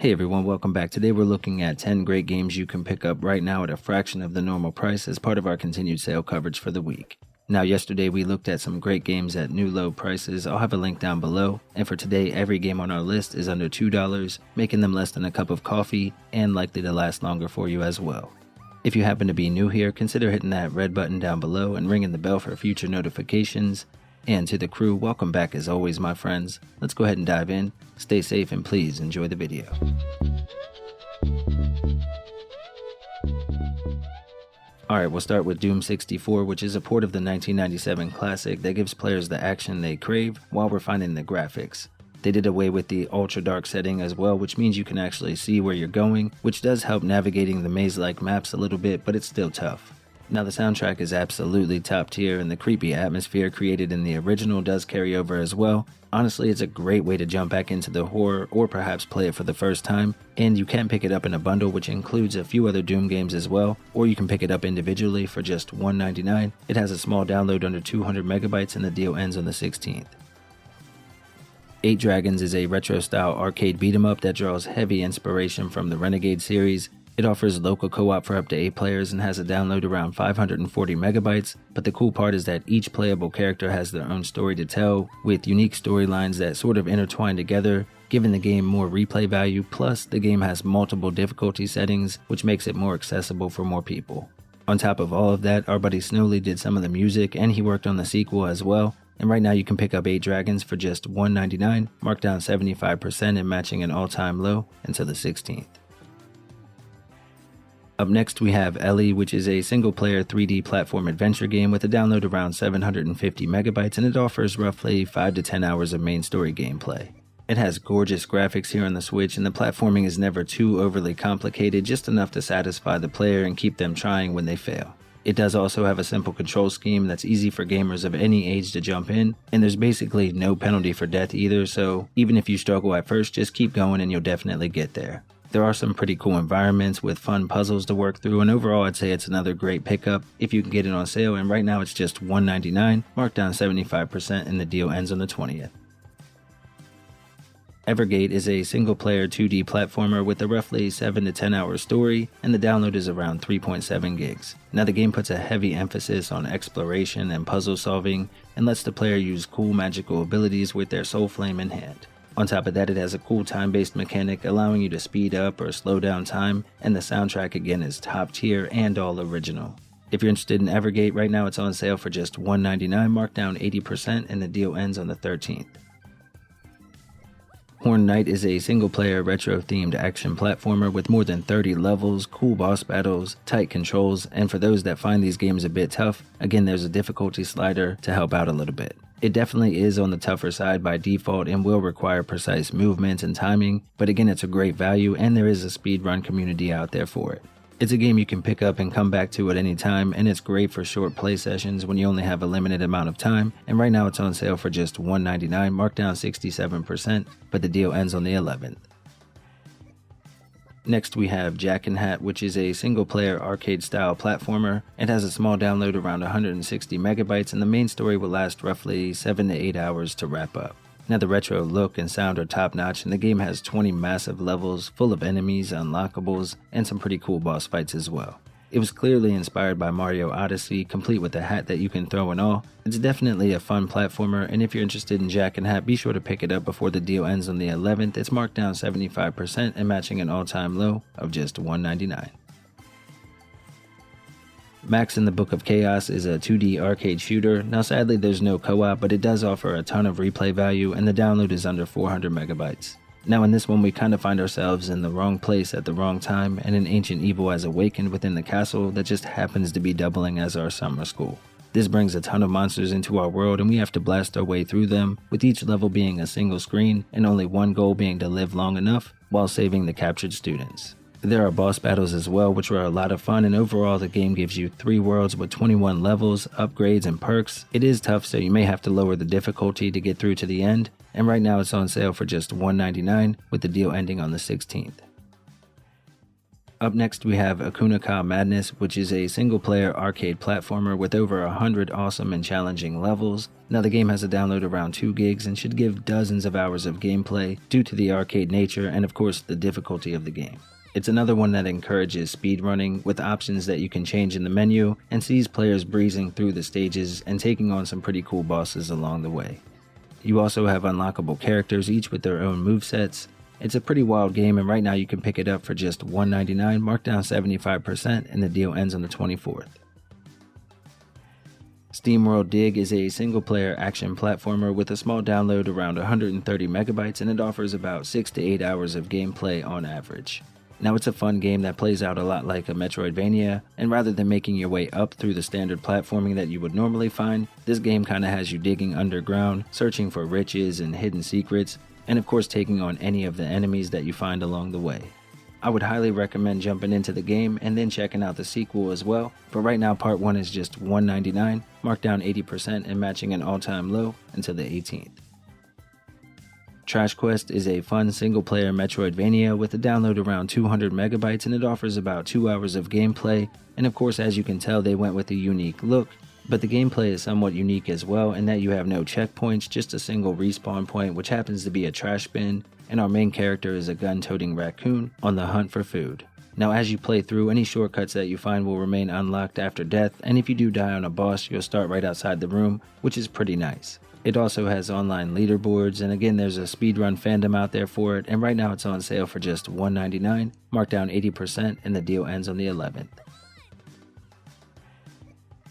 Hey everyone, welcome back. Today we're looking at 10 great games you can pick up right now at a fraction of the normal price as part of our continued sale coverage for the week. Now yesterday we looked at some great games at new low prices. I'll have a link down below, and for today every game on our list is under $2, making them less than a cup of coffee and likely to last longer for you as well. If you happen to be new here, consider hitting that red button down below and ringing the bell for future notifications. And to the crew, welcome back as always, my friends. Let's go ahead and dive in. Stay safe and please enjoy the video. Alright, we'll start with Doom 64, which is a port of the 1997 classic that gives players the action they crave while refining the graphics. They did away with the ultra dark setting as well, which means you can actually see where you're going, which does help navigating the maze-like maps a little bit, but it's still tough. Now the soundtrack is absolutely top tier, and the creepy atmosphere created in the original does carry over as well. Honestly, it's a great way to jump back into the horror or perhaps play it for the first time, and you can pick it up in a bundle which includes a few other Doom games as well, or you can pick it up individually for just $1.99. It has a small download under 200 megabytes and the deal ends on the 16th. 8 Dragons is a retro-style arcade beat-em-up that draws heavy inspiration from the Renegade series. It offers local co-op for up to 8 players and has a download around 540 megabytes, but the cool part is that each playable character has their own story to tell, with unique storylines that sort of intertwine together, giving the game more replay value, plus the game has multiple difficulty settings, which makes it more accessible for more people. On top of all of that, our buddy Snowly did some of the music and he worked on the sequel as well, and right now you can pick up 8 Dragons for just $1.99, marked down 75% and matching an all-time low until the 16th. Up next we have Elli, which is a single-player 3D platform adventure game with a download around 750 megabytes, and it offers roughly 5 to 10 hours of main story gameplay. It has gorgeous graphics here on the Switch, and the platforming is never too overly complicated, just enough to satisfy the player and keep them trying when they fail. It does also have a simple control scheme that's easy for gamers of any age to jump in, and there's basically no penalty for death either, so even if you struggle at first, just keep going and you'll definitely get there. There are some pretty cool environments with fun puzzles to work through, and overall I'd say it's another great pickup if you can get it on sale, and right now it's just $1.99, marked down 75% and the deal ends on the 20th. Evergate is a single-player 2D platformer with a roughly 7 to 10 hour story, and the download is around 3.7 gigs. Now the game puts a heavy emphasis on exploration and puzzle solving, and lets the player use cool magical abilities with their soul flame in hand. On top of that, it has a cool time-based mechanic allowing you to speed up or slow down time, and the soundtrack again is top tier and all original. If you're interested in Evergate, right now it's on sale for just $1.99, marked down 80%, and the deal ends on the 13th. Horn Knight is a single-player retro-themed action platformer with more than 30 levels, cool boss battles, tight controls, and for those that find these games a bit tough, again there's a difficulty slider to help out a little bit. It definitely is on the tougher side by default and will require precise movements and timing, but again it's a great value and there is a speedrun community out there for it. It's a game you can pick up and come back to at any time, and it's great for short play sessions when you only have a limited amount of time, and right now it's on sale for just $1.99, marked down 67%, but the deal ends on the 11th. Next we have Jack and Hat, which is a single-player arcade-style platformer. It has a small download around 160 megabytes, and the main story will last roughly 7 to 8 hours to wrap up. Now the retro look and sound are top-notch, and the game has 20 massive levels full of enemies, unlockables, and some pretty cool boss fights as well. It was clearly inspired by Mario Odyssey, complete with a hat that you can throw and all. It's definitely a fun platformer, and if you're interested in Jack and Hat, be sure to pick it up before the deal ends on the 11th. It's marked down 75% and matching an all-time low of just $1.99. Max in the Book of Chaos is a 2D arcade shooter. Now sadly there's no co-op, but it does offer a ton of replay value, and the download is under 400 megabytes. Now in this one we kind of find ourselves in the wrong place at the wrong time, and an ancient evil has awakened within the castle that just happens to be doubling as our summer school. This brings a ton of monsters into our world, and we have to blast our way through them, with each level being a single screen and only one goal being to live long enough while saving the captured students. There are boss battles as well, which were a lot of fun, and overall the game gives you 3 worlds with 21 levels, upgrades, and perks. It is tough, so you may have to lower the difficulty to get through to the end, and right now it's on sale for just $1.99, with the deal ending on the 16th. Up next we have OkunoKA Madness, which is a single-player arcade platformer with over 100 awesome and challenging levels. Now the game has a download around 2 gigs and should give dozens of hours of gameplay due to the arcade nature and of course the difficulty of the game. It's another one that encourages speedrunning with options that you can change in the menu and sees players breezing through the stages and taking on some pretty cool bosses along the way. You also have unlockable characters, each with their own movesets. It's a pretty wild game, and right now you can pick it up for just $1.99, marked down 75%, and the deal ends on the 24th. Steamworld Dig is a single-player action platformer with a small download around 130 megabytes, and it offers about 6 to 8 hours of gameplay on average. Now it's a fun game that plays out a lot like a Metroidvania, and rather than making your way up through the standard platforming that you would normally find, this game kinda has you digging underground, searching for riches and hidden secrets, and of course taking on any of the enemies that you find along the way. I would highly recommend jumping into the game and then checking out the sequel as well, but right now part 1 is just $1.99, marked down 80% and matching an all-time low until the 18th. Trash Quest is a fun single-player Metroidvania with a download around 200 megabytes, and it offers about 2 hours of gameplay, and of course as you can tell they went with a unique look, but the gameplay is somewhat unique as well in that you have no checkpoints, just a single respawn point which happens to be a trash bin, and our main character is a gun-toting raccoon on the hunt for food. Now as you play through, any shortcuts that you find will remain unlocked after death, and if you do die on a boss you'll start right outside the room, which is pretty nice. It also has online leaderboards, and again there's a speedrun fandom out there for it, and right now it's on sale for just $1.99, marked down 80%, and the deal ends on the 11th.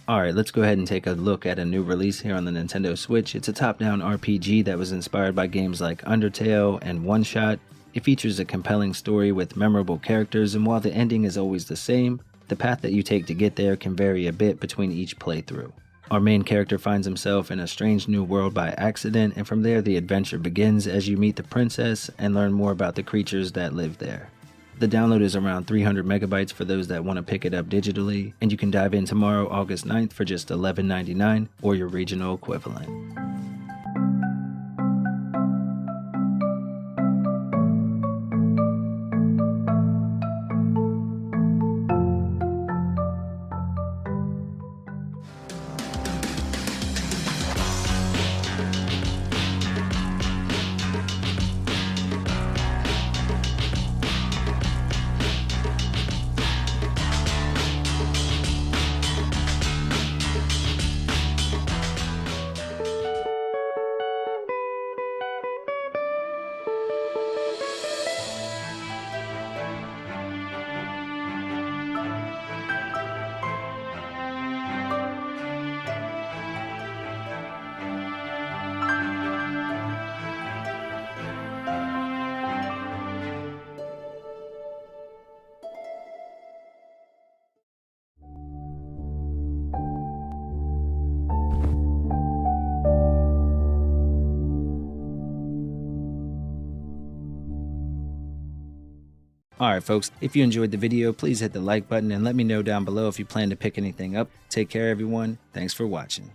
Alright, let's go ahead and take a look at a new release here on the Nintendo Switch. It's a top-down RPG that was inspired by games like Undertale and One Shot. It features a compelling story with memorable characters, and while the ending is always the same, the path that you take to get there can vary a bit between each playthrough. Our main character finds himself in a strange new world by accident, and from there the adventure begins as you meet the princess and learn more about the creatures that live there. The download is around 300 megabytes for those that want to pick it up digitally, and you can dive in tomorrow, August 9th for just $11.99 or your regional equivalent. Alright folks, if you enjoyed the video, please hit the like button and let me know down below if you plan to pick anything up. Take care everyone, thanks for watching.